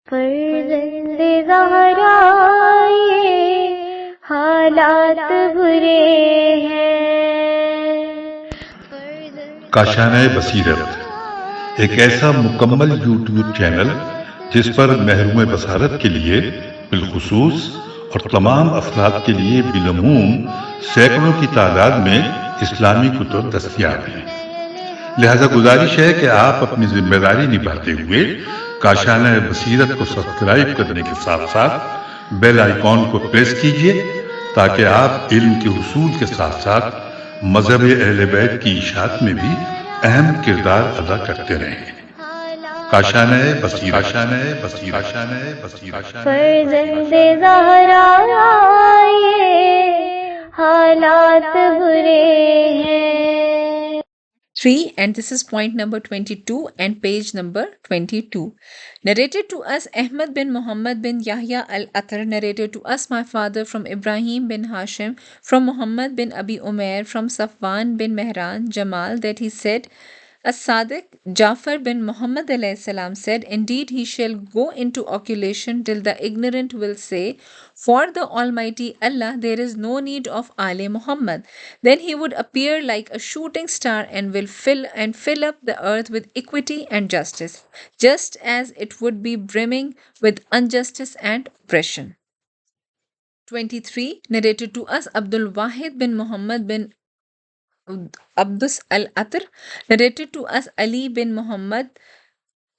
فرزند زہرا یہ حالات برے ہیں۔ کاشانہ بصیرت ایک ایسا مکمل یوٹیوب چینل جس پر محروم بصارت کے لیے بالخصوص اور تمام افراد کے لیے بالعموم سینکڑوں کی تعداد میں اسلامی کتب دستیاب ہیں۔ لہذا گزارش ہے کہ آپ اپنی ذمہ داری نبھاتے ہوئے کاشانہ بصیرت کو سبسکرائب کرنے کے ساتھ ساتھ بیل آئیکن کو پریس کیجئے تاکہ آپ علم کے حصول کے ساتھ ساتھ مذہب اہل بیت کی اشاعت میں بھی اہم کردار ادا کرتے رہیں۔ کاشانہ بصیرت۔ فرزند زہرا یہ حالات برے ہیں۔ 3, and this is point number 22 and page number 22. Narrated to us Ahmad bin Muhammad bin Yahya al-Athar, narrated to us my father from Ibrahim bin Hashim, from Muhammad bin Abi Umair, from Safwan bin Mehran Jamal, that he said, As-Sadiq Jafar bin Muhammad alayhi salam said, Indeed he shall go into occultation till the ignorant will say, For the Almighty Allah there is no need of Ali Muhammad. Then he would appear like a shooting star and will fill up the earth with equity and justice, just as it would be brimming with injustice and oppression. 23. Narrated to us Abdul Wahid bin Muhammad bin Abdus al-Athar, narrated to us Ali bin Muhammad,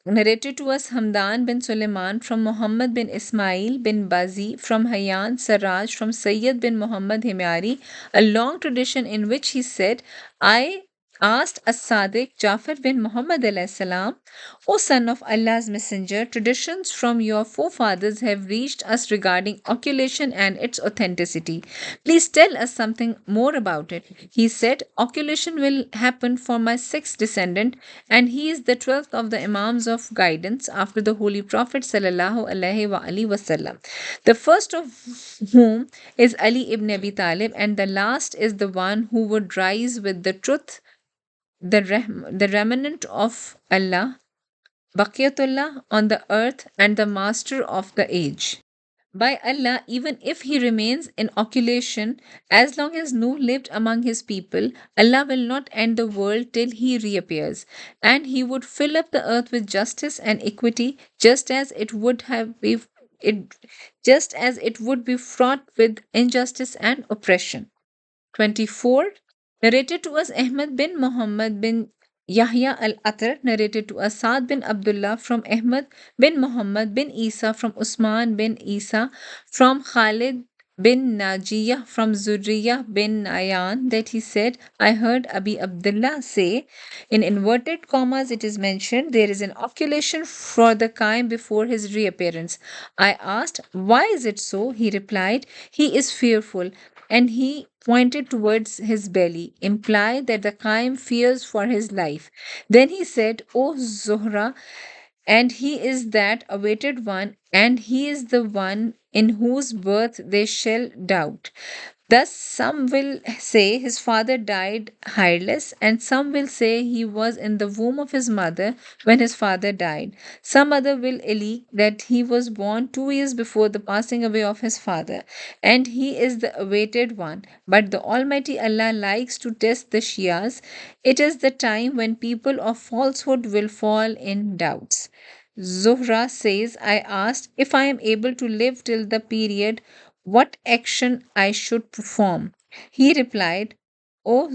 narrated to us Hamdan bin Sulaiman, from Muhammad bin Ismail bin Bazi, from Hayyan Sarraj, from Sayyid bin Muhammad Himyari, a long tradition in which he said, I asked As-Sadiq Jafar bin Muhammad alayhi salam, O son of Allah's messenger, traditions from your forefathers have reached us regarding occultation and its authenticity. Please tell us something more about it. He said, Occulation will happen for my sixth descendant, and he is the 12th of the Imams of guidance after the Holy Prophet sallallahu alaihi wasallam. The first of whom is Ali ibn Abi Talib, and the last is the one who would rise with the truth, the remnant of Allah, Baqiyatullah on the earth, and the master of the age. By Allah, even if he remains in occultation, as long as Nuh lived among his people, Allah will not end the world till he reappears, and he would fill up the earth with justice and equity, just as it would be fraught with injustice and oppression. 24. Narrated to us Ahmad bin Muhammad bin Yahya al-Athar, narrated to us Saad bin Abdullah, from Ahmad bin Muhammad bin Isa, from Usman bin Isa, from Khalid bin Najiyah, from Zurriyah bin Ayan, that he said, I heard Abi Abdullah say, in inverted commas it is mentioned, there is an occultation for the Qaim before his reappearance. I asked, why is it so? He replied, he is fearful, and he pointed towards his belly, implied that the Qaim fears for his life. Then he said, O Zuhra, and he is that awaited one, and he is the one in whose birth they shall doubt. Thus some will say his father died hireless, and some will say he was in the womb of his mother when his father died. Some other will allege that he was born 2 years before the passing away of his father, and he is the awaited one. But the Almighty Allah likes to test the Shias. It is the time when people of falsehood will fall in doubts. Zuhra says, I asked, if I am able to live till the period, what action I should perform? He replied, O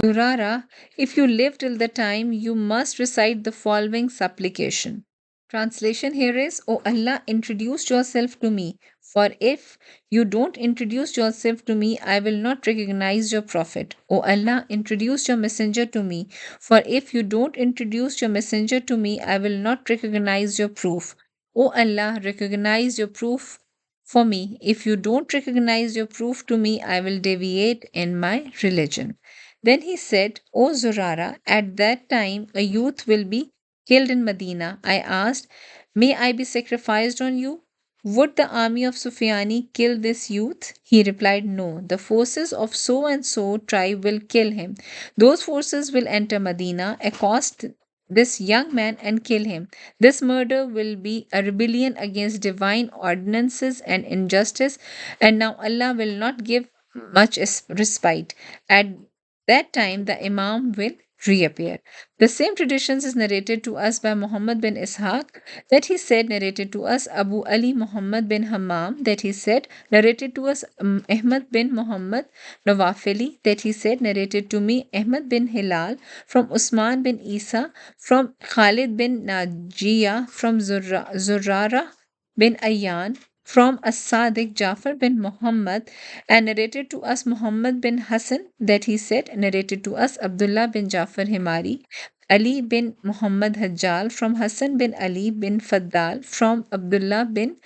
Zurara, if you live till the time, you must recite the following supplication. Translation here is, O Allah, introduce yourself to me, for if you don't introduce yourself to me, I will not recognize your prophet. O Allah, introduce your messenger to me, for if you don't introduce your messenger to me, I will not recognize your proof. O Allah, recognize your proof for me. If you don't recognize your proof to me, I will deviate in my religion. Then he said, O Zurara, at that time a youth will be killed in Medina. I asked, may I be sacrificed on you? Would the army of Sufyani kill this youth? He replied, no, the forces of so and so tribe will kill him. Those forces will enter Medina, accost this young man and kill him. This murder will be a rebellion against divine ordinances and injustice, and now Allah will not give much respite. At that time, the Imam will reappear. The same traditions is narrated to us by Muhammad bin Ishaq, that he said, narrated to us Abu Ali Muhammad bin Hammam, that he said, narrated to us Ahmad bin Muhammad Nawafili, that he said, narrated to me Ahmad bin Hilal, from Usman bin Isa, from Khalid bin Najiyah, from Zurara bin Ayyan, from As-Sadiq Jafar bin Muhammad, and narrated to us Muhammad bin Hassan, that he said, narrated to us Abdullah bin Jafar Himari, Ali bin Muhammad Hajjal, from Hassan bin Ali bin Faddal, from Abdullah bin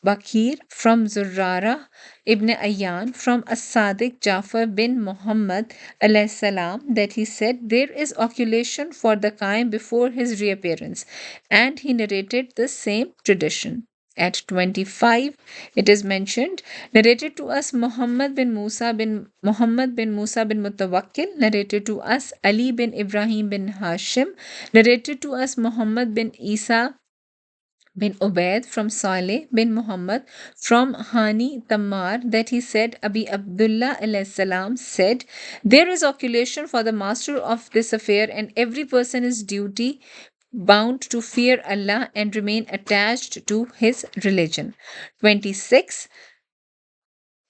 Bakir, from Zurara ibn Ayyan, from As-Sadiq Jafar bin Muhammad alayhi salam, that he said, there is occultation for the Qaim before his reappearance, and he narrated the same tradition. At 25, it is mentioned, narrated to us Muhammad bin Musa bin Mutawakkil, narrated to us Ali bin Ibrahim bin Hashim, narrated to us Muhammad bin Isa bin Ubaid, from Saleh bin Muhammad, from Hani Tammar, that he said, Abi Abdullah alayhi salam said, there is occultation for the master of this affair, and every person is duty bound to fear Allah and remain attached to his religion. 26.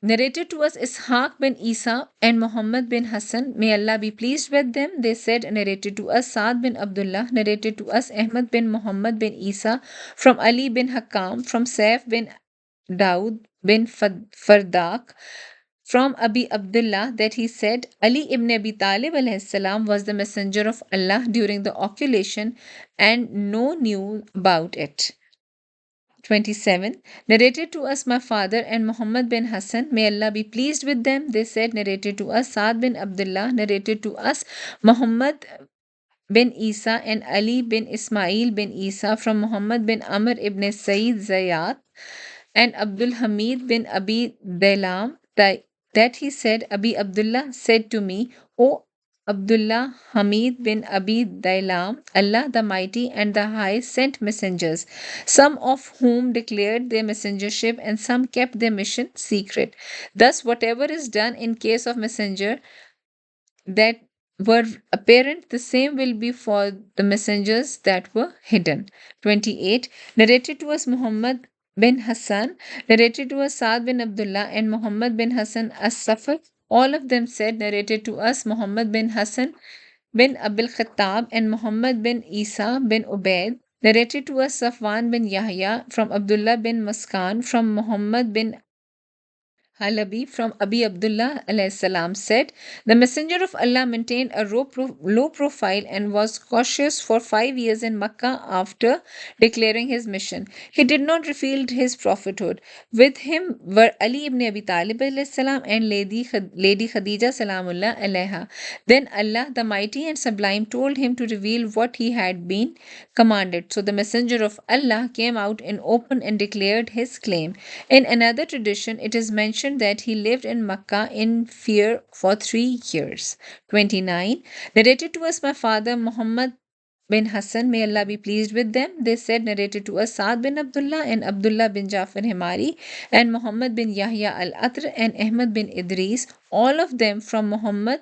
Narrated to us Ishaq bin Isa and Muhammad bin Hassan, may Allah be pleased with them. They said, narrated to us Saad bin Abdullah, narrated to us Ahmad bin Muhammad bin Isa, from Ali bin Hakam, from Saif bin Daud bin Fardak, from Abi Abdullah, that he said, Ali ibn Abi Talib alayhi salam was the messenger of Allah during the occultation, and no knew about it. 27. Narrated to us my father and Muhammad bin Hassan, may Allah be pleased with them. They said, narrated to us Saad bin Abdullah, narrated to us Muhammad bin Isa and Ali bin Ismail bin Isa, from Muhammad bin Amr ibn Sayyid Zayat and Abdul Hamid bin Abi Dailam, that he said, Abi Abdullah said to me, O Abdullah Hamid bin Abi Dailam, Allah the Mighty and the High sent messengers, some of whom declared their messengership and some kept their mission secret. Thus, whatever is done in case of messenger that were apparent, the same will be for the messengers that were hidden. 28. Narrated to us Muhammad bin Hassan, narrated to us Saad bin Abdullah and Muhammad bin Hassan as-Safar. All of them said, narrated to us Muhammad bin Hassan bin Abil Khattab and Muhammad bin Isa bin Ubaid, narrated to us Safwan bin Yahya, from Abdullah bin Maskan, from Muhammad bin Halabi, from Abi Abdullah alayhi salam said, the messenger of Allah maintained a low profile and was cautious for 5 years in Makkah after declaring his mission. He did not reveal his prophethood. With him were Ali ibn Abi Talib alayhi salam and Lady Khadija salamullah alayha. Then Allah the Mighty and Sublime told him to reveal what he had been commanded. So the messenger of Allah came out in open and declared his claim. In another tradition, it is mentioned that he lived in Makkah in fear for 3 years. 29. Narrated to us my father Muhammad bin Hassan, may Allah be pleased with them. They said, narrated to us Saad bin Abdullah and Abdullah bin Jafar Himari and Muhammad bin Yahya al-Atr and Ahmad bin Idris, all of them from Muhammad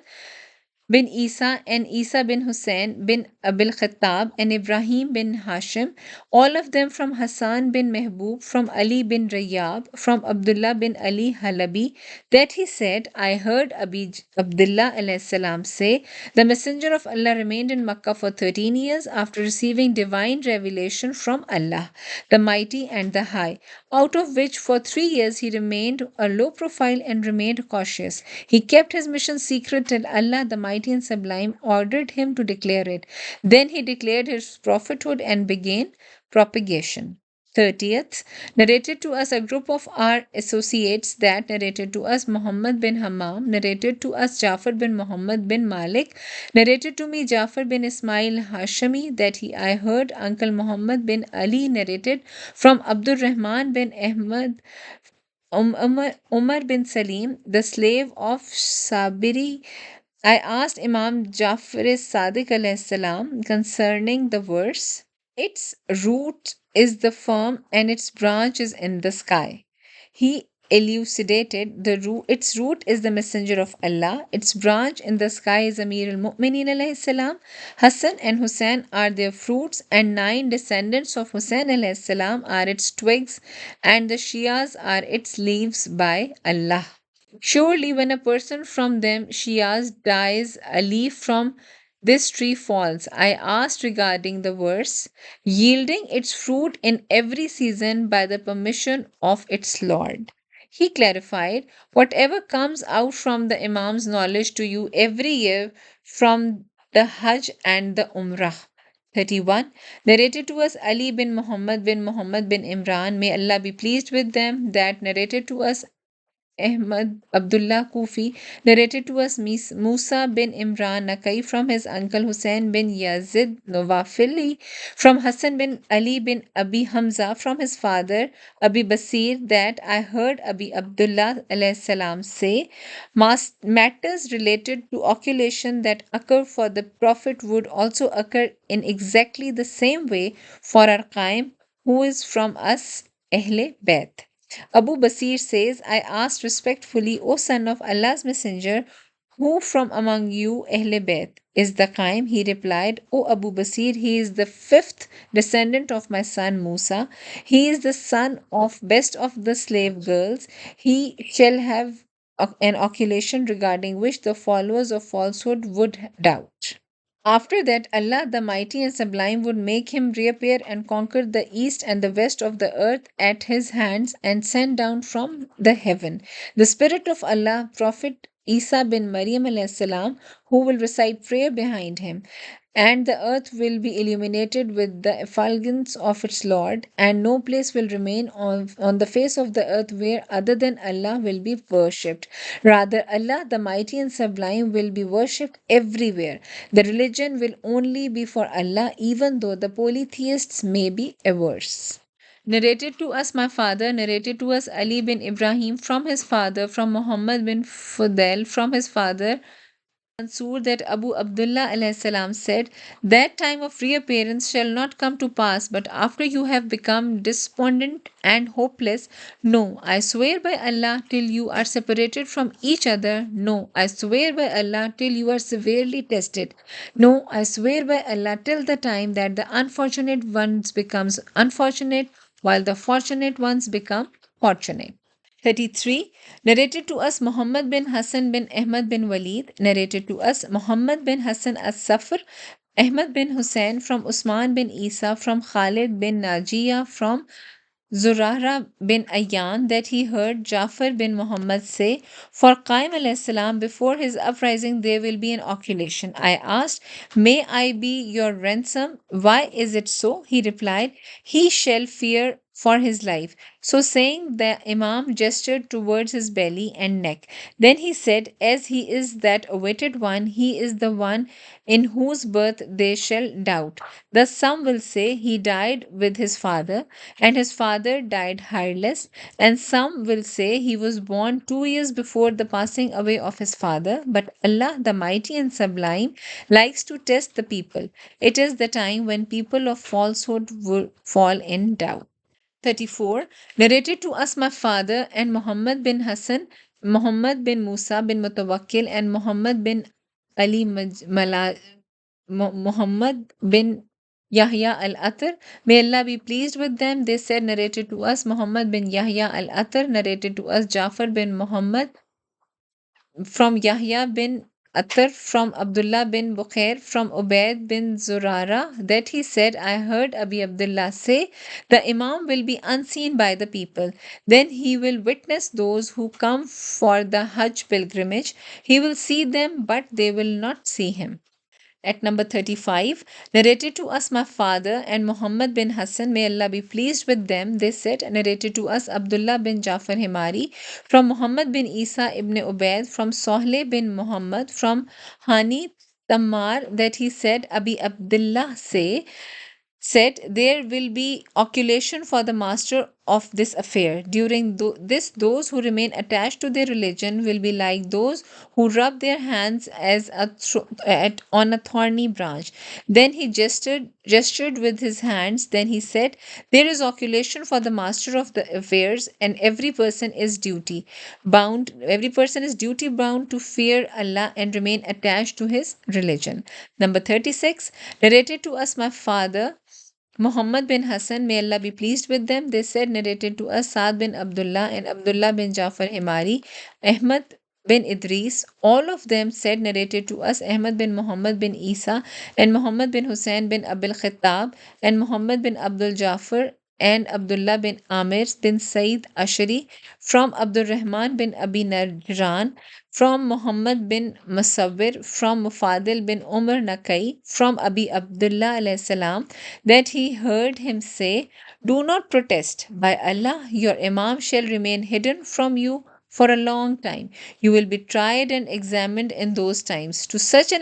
bin Isa and Isa bin Hussein bin Abil Khattab and Ibrahim bin Hashim, all of them from Hassan bin Mehboob, from Ali bin Rayyab, from Abdullah bin Ali Halabi, that he said, I heard Abdullah alayhi salam say, the messenger of Allah remained in Makkah for 13 years after receiving divine revelation from Allah, the Mighty and the High, out of which for 3 years he remained a low profile and remained cautious. He kept his mission secret till Allah the Mighty and Sublime ordered him to declare it. Then he declared his prophethood and began propagation. 30th, narrated to us a group of our associates, that narrated to us Muhammad bin Hammam, narrated to us Jafar bin Muhammad bin Malik, narrated to me Jafar bin Ismail Hashami, that I heard Uncle Muhammad bin Ali narrated from Abdul Rahman bin Ahmad Umar bin Salim, the slave of Sabiri I asked Imam Jafar Sadiq alayhi salam concerning the verse, its root is the firm and its branch is in the sky. He elucidated its root is the messenger of Allah, its branch in the sky is Amir al-Mu'mineen alayhi salam. Hassan and Hussein are their fruits, and 9 descendants of Hussein alayhi salam are its twigs, and the Shias are its leaves by Allah. Surely, when a person from them, Shias, dies, a leaf from this tree falls. I asked regarding the verse, yielding its fruit in every season by the permission of its Lord. He clarified, whatever comes out from the Imam's knowledge to you every year from the Hajj and the Umrah. 31. Narrated to us Ali bin Muhammad bin Imran, may Allah be pleased with them, that narrated to us Ahmad Abdullah Kufi narrated to us Musa bin Imran Nakai from his uncle Hussein bin Yazid Nawafili, from Hassan bin Ali bin Abi Hamza from his father Abi Basir, that I heard Abi Abdullah alayhi salam say, matters related to occultation that occur for the Prophet would also occur in exactly the same way for our Qaim, who is from us Ahle Bayt. Abu Basir says, I asked respectfully, O son of Allah's Messenger, who from among you, Ahle Bayt, is the Qaim? He replied, O Abu Basir, he is the fifth descendant of my son Musa. He is the son of best of the slave girls. He shall have an occultation regarding which the followers of falsehood would doubt. After that, Allah the Mighty and Sublime would make him reappear and conquer the east and the west of the earth at his hands and send down from the heaven the Spirit of Allah, Prophet Isa bin Maryam alayhi salam, who will recite prayer behind him, and the earth will be illuminated with the effulgence of its Lord, and no place will remain on the face of the earth where other than Allah will be worshipped. Rather, Allah, the Mighty and Sublime, will be worshipped everywhere. The religion will only be for Allah, even though the polytheists may be averse. Narrated to us, my father, narrated to us Ali bin Ibrahim from his father, from Muhammad bin Fudel from his father, Mansur, that Abu Abdullah alayhi salam said, that time of reappearance shall not come to pass, but after you have become despondent and hopeless. No, I swear by Allah, till you are separated from each other. No, I swear by Allah, till you are severely tested. No, I swear by Allah, till the time that the unfortunate ones becomes unfortunate, while the fortunate ones become fortunate. 33. Narrated to us Muhammad bin Hassan bin Ahmad bin Walid. Narrated to us Muhammad bin Hassan as Safar, Ahmad bin Hussein from Usman bin Isa, from Khalid bin Najiyah, from Zurara bin Ayyan, that he heard Jafar bin Muhammad say, for Qaim alayhi salam, before his uprising there will be an occultation. I asked, may I be your ransom? Why is it so? He replied, he shall fear for his life. So saying, the Imam gestured towards his belly and neck. Then he said, as he is that awaited one, he is the one in whose birth they shall doubt. Thus some will say he died with his father, and his father died hireless, and some will say he was born 2 years before the passing away of his father. But Allah, the Mighty and Sublime, likes to test the people. It is the time when people of falsehood will fall in doubt. 34. Narrated to us my father and Muhammad bin Hassan, Muhammad bin Musa bin Mutawakkil, and Muhammad bin Ali Muhammad bin Yahya al-Atar. May Allah be pleased with them. They said, narrated to us Muhammad bin Yahya al-Atar, narrated to us Jafar bin Muhammad from Yahya bin Atar, from Abdullah bin Bukhair, from Ubaid bin Zurara, that he said, I heard Abi Abdullah say, the Imam will be unseen by the people. Then he will witness those who come for the Hajj pilgrimage. He will see them, but they will not see him. At number 35, narrated to us my father and Muhammad bin Hassan, may Allah be pleased with them, they said, narrated to us Abdullah bin Jafar Himari, from Muhammad bin Isa ibn Ubaid, from Sohle bin Muhammad, from Hani Tammar, that he said, Abi Abdullah said, there will be occultation for the master of this affair. During this, those who remain attached to their religion will be like those who rub their hands on a thorny branch. Then he gestured with his hands. Then he said, "There is oculation for the master of the affairs, and every person is duty bound to fear Allah and remain attached to his religion." Number 36, narrated to us my father Muhammad bin Hassan, may Allah be pleased with them. They said, narrated to us Saad bin Abdullah and Abdullah bin Jafar Himari, Ahmad bin Idris. All of them said, narrated to us Ahmad bin Muhammad bin Isa and Muhammad bin Hussein bin Abil Khattab and Muhammad bin Abdul Jafar and Abdullah bin Amir bin Said Ashari from Abdul Rahman bin Abi Najran, from Muhammad bin Musawwir, from Mufadil bin Umar Nakai, from Abi Abdullah alayhi salam, that he heard him say, "Do not protest. By Allah, your Imam shall remain hidden from you for a long time. You will be tried and examined in those times uh, to such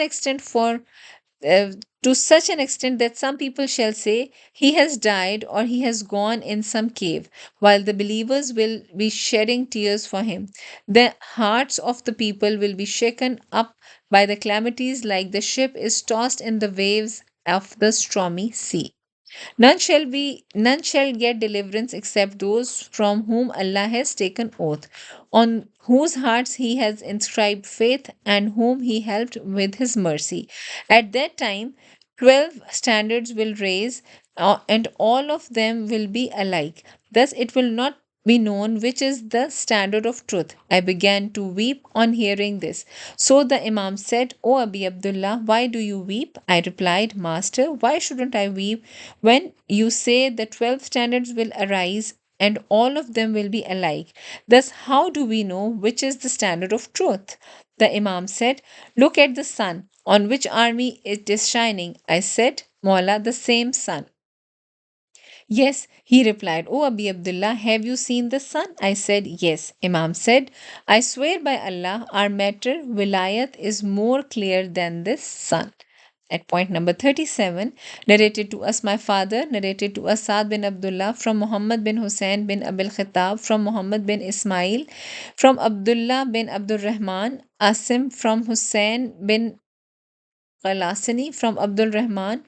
an extent that some people shall say, he has died or he has gone in some cave, while the believers will be shedding tears for him. The hearts of the people will be shaken up by the calamities like the ship is tossed in the waves of the stormy sea. None shall get deliverance except those from whom Allah has taken oath, on whose hearts he has inscribed faith and whom he helped with his mercy. At that time 12 standards will raise, and all of them will be alike. Thus it will not be known which is the standard of truth. I began to weep on hearing this. So the Imam said, "O Abi Abdullah, why do you weep?" I replied, "Master, why shouldn't I weep when you say the 12 standards will arise and all of them will be alike? Thus, how do we know which is the standard of truth?" The Imam said, "Look at the sun. On which army it is shining?" I said, "Mawla, the same sun." "Yes," he replied. "O Abi Abdullah, have you seen the sun?" I said, "Yes." Imam said, "I swear by Allah, our matter, wilayat, is more clear than this sun." At point number 37, narrated to us my father, narrated to us Saad bin Abdullah from Muhammad bin Hussein bin Abil Khattab, from Muhammad bin Ismail, from Abdullah bin Abdul Rahman, Asim from Hussein bin Qalasani, from Abdul Rahman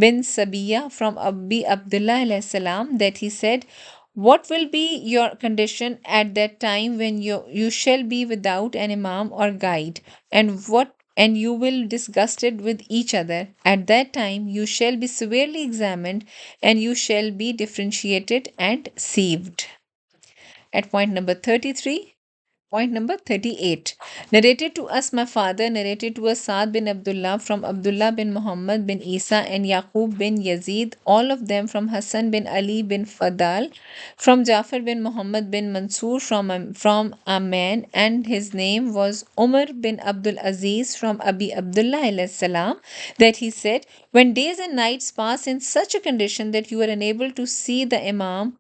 bin Sabiya, from Abi Abdullah alayhi salam, that he said, "What will be your condition at that time when you shall be without an imam or guide, and you will disgusted with each other? At that time you shall be severely examined, and you shall be differentiated and sieved." At point number 33, point number 38. Narrated to us my father, narrated to us Saad bin Abdullah from Abdullah bin Muhammad bin Isa and Yaqub bin Yazid, all of them from Hassan bin Ali bin Fadal, from Jafar bin Muhammad bin Mansur from Amman, and his name was Umar bin Abdul Aziz, from Abi Abdullah alayhi salam, that he said, "When days and nights pass in such a condition that you are unable to see the Imam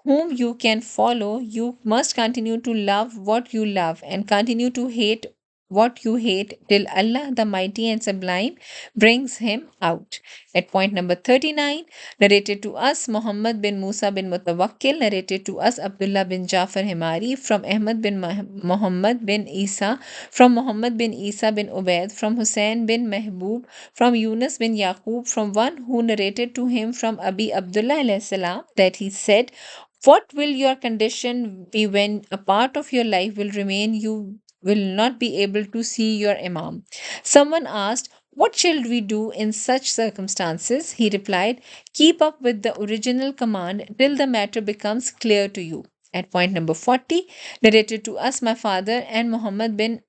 whom you can follow, you must continue to love what you love and continue to hate what you hate till Allah, the Mighty and Sublime, brings him out." At point number 39, narrated to us Muhammad bin Musa bin Mutawakkil, narrated to us Abdullah bin Jafar Himari, from Ahmad bin Muhammad bin Isa, from Muhammad bin Isa bin Ubaid, from Hussein bin Mehboob, from Yunus bin Yaqub, from one who narrated to him from Abi Abdullah alayhi salam, that he said, "What will your condition be when a part of your life will remain? You will not be able to see your Imam." Someone asked, "What shall we do in such circumstances?" He replied, "Keep up with the original command till the matter becomes clear to you." At point number 40, narrated to us my father and Muhammad bin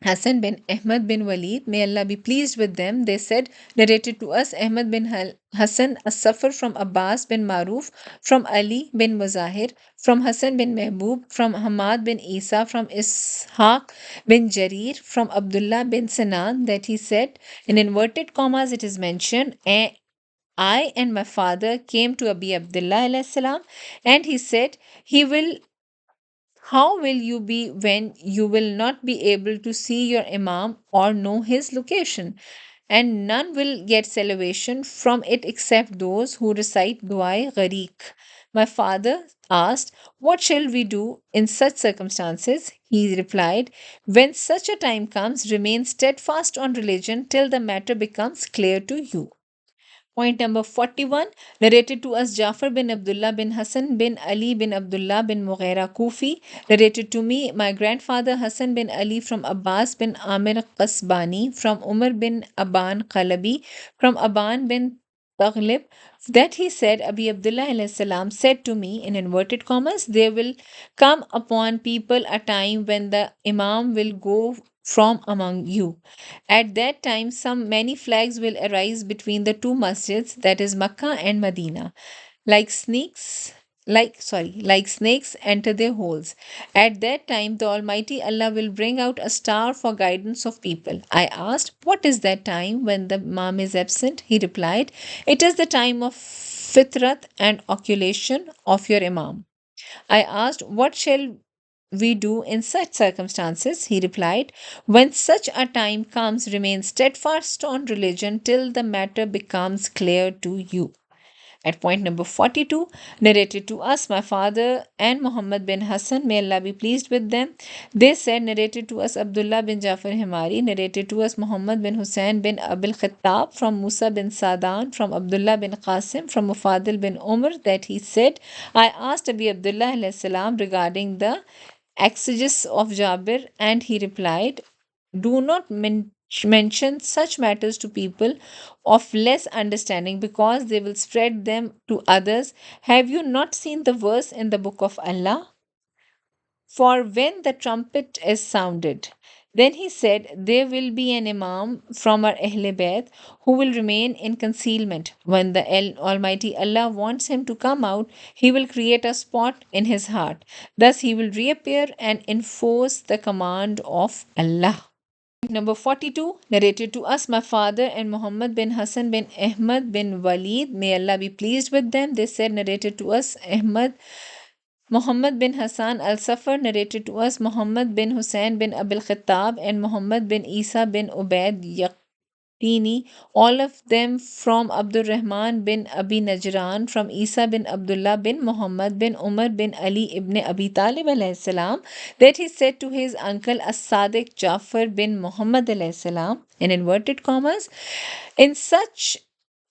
Hassan bin Ahmad bin Walid, may Allah be pleased with them, they said, narrated to us Ahmad bin Hassan as-Safar from Abbas bin Maruf, from Ali bin Muzahir, from Hassan bin Mehboob, from Hamad bin Isa, from Ishaq bin Jarir, from Abdullah bin Sinan, that he said, in inverted commas it is mentioned, "I and my father came to Abi Abdullah alayhi salam, and he said, he will how will you be when you will not be able to see your Imam or know his location? And none will get salvation from it except those who recite Du'a Gharik, My father asked, "What shall we do in such circumstances?" He replied, "When such a time comes, remain steadfast on religion till the matter becomes clear to you." Point number 41, narrated to us Jafar bin Abdullah bin Hassan bin Ali bin Abdullah bin Mughira Kufi. Narrated to me, my grandfather Hassan bin Ali from Abbas bin Amir Qasbani, from Umar bin Aban Qalabi, from Aban bin Taghlib, that he said, Abi Abdullah alayhi salam said to me, in inverted commas, there will come upon people a time when the Imam will go from among you. At that time, some many flags will arise between the two masjids, that is Makkah and Medina, like like snakes enter their holes. At that time, the Almighty Allah will bring out a star for guidance of people. I asked, "What is that time when the Imam is absent?" He replied, "It is the time of fitrat and occultation of your Imam." I asked, "What shall we do in such circumstances?" He replied, "When such a time comes, remain steadfast on religion till the matter becomes clear to you." At point number 42, narrated to us, my father and Muhammad bin Hassan, may Allah be pleased with them, they said, narrated to us Abdullah bin Jafar Himari, narrated to us Muhammad bin Hussein bin Abil Khattab, from Musa bin Sadan, from Abdullah bin Qasim, from Mufadil bin Umar, that he said, I asked Abi Abdullah alayhi salam regarding the exegesis of Jabir, and he replied, "Do not mention such matters to people of less understanding, because they will spread them to others. Have you not seen the verse in the book of Allah? For when the trumpet is sounded, then he said, there will be an Imam from our Ahle Bayt who will remain in concealment. When the Almighty Allah wants him to come out, he will create a spot in his heart. Thus he will reappear and enforce the command of Allah." Number 42, narrated to us, my father and Muhammad bin Hassan bin Ahmad bin Walid, may Allah be pleased with them. They said, narrated to us, Muhammad bin Hassan al Safar, narrated to us, Muhammad bin Hussein bin Abil Khattab and Muhammad bin Isa bin Ubaid Yaqini, all of them from Abdul Rahman bin Abi Najran, from Isa bin Abdullah bin Muhammad bin Umar bin Ali ibn Abi Talib alayhi salam, that he said to his uncle As-Sadiq Jafar bin Muhammad alayhi salam, in inverted commas, in such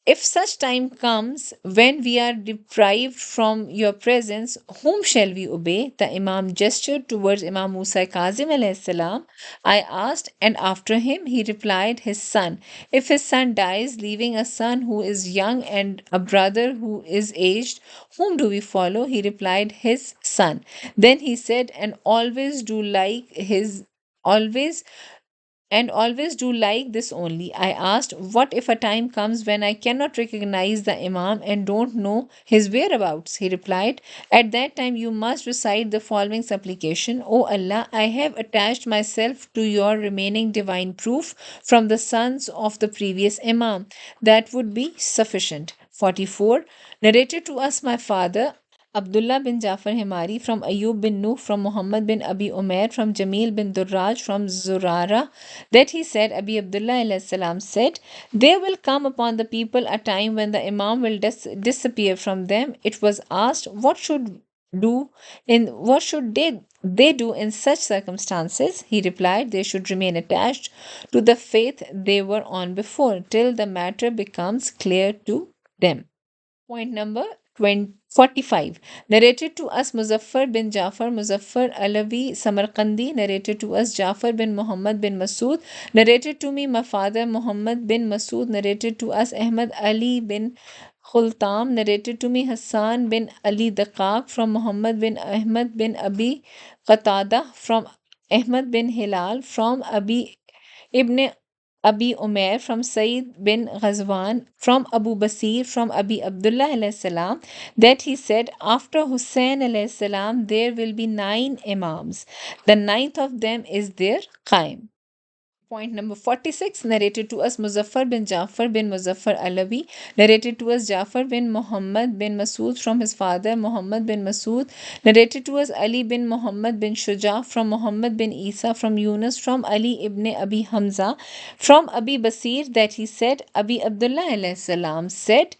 if such time comes when we are deprived from your presence, whom shall we obey? The Imam gestured towards Imam Musa Kazim alayhi salam. I asked, and after him? He replied, his son. If his son dies, leaving a son who is young and a brother who is aged, whom do we follow? He replied, his son. Then he said, always always do like this only. I asked, what if a time comes when I cannot recognize the Imam and don't know his whereabouts? He replied, at that time you must recite the following supplication: O Allah, I have attached myself to your remaining divine proof from the sons of the previous Imam. That would be sufficient. 44. Narrated to us, my father Abdullah bin Jafar Himari, from Ayub bin Nuh, from Muhammad bin Abi Umair, from Jamil bin Durraj, from Zurara, that he said, Abi Abdullah alayhi salam said, there will come upon the people a time when the Imam will disappear from them. It was asked, what should they do in such circumstances? He replied, they should remain attached to the faith they were on before, till the matter becomes clear to them. Point number 45. Narrated to us Muzaffar bin Jafar, Muzaffar Alawi Samarkandi, narrated to us Jafar bin Muhammad bin Masood, narrated to me my father Muhammad bin Masood, narrated to us Ahmad Ali bin Khultam, narrated to me Hassan bin Ali Daqaq, from Muhammad bin Ahmad bin Abi Qatada, from Ahmad bin Hilal, from Abi Ibn Abi Umair, from Sayyid bin Ghazwan, from Abu Basir, from Abi Abdullah alayhi salam, that he said, after Hussein alayhi salam there will be 9 Imams. The ninth of them is their Qaim. Point number 46, narrated to us Muzaffar bin Jafar bin Muzaffar Alawi, narrated to us Jafar bin Muhammad bin Masood, from his father Muhammad bin Masood, narrated to us Ali bin Muhammad bin Shuja, from Muhammad bin Isa, from Yunus, from Ali ibn Abi Hamza, from Abi Basir, that he said, Abi Abdullah alayhi salam said,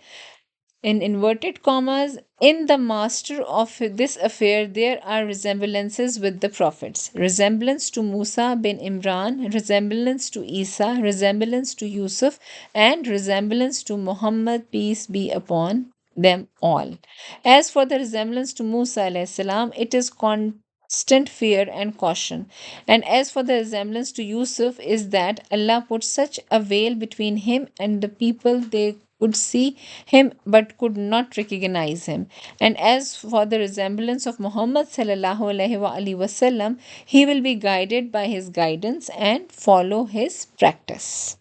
in inverted commas, in the master of this affair, there are resemblances with the prophets. Resemblance to Musa bin Imran, resemblance to Isa, resemblance to Yusuf, and resemblance to Muhammad, peace be upon them all. As for the resemblance to Musa alayhi salam, it is constant fear and caution. And as for the resemblance to Yusuf, is that Allah put such a veil between him and the people they could see him but could not recognize him. And as for the resemblance of Muhammad sallallahu alaihi wasallam, he will be guided by his guidance and follow his practice.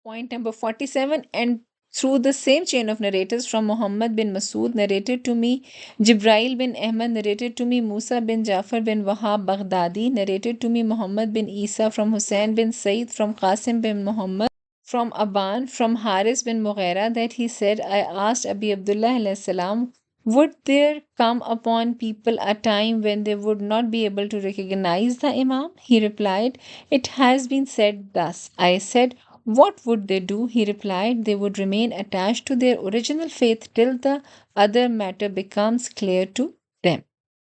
Point number 47, and through the same chain of narrators from Muhammad bin Masood narrated to me, Jibrail bin Ahmad narrated to me, Musa bin Jafar bin Wahab Baghdadi narrated to me, Muhammad bin Isa from Hussein bin Said from Qasim bin Muhammad from Aban from Haris bin Mughira that he said, I asked Abi Abdullah alayhi salam, would there come upon people a time when they would not be able to recognize the Imam? He replied, it has been said thus. I said, what would they do? He replied, they would remain attached to their original faith till the other matter becomes clear to them.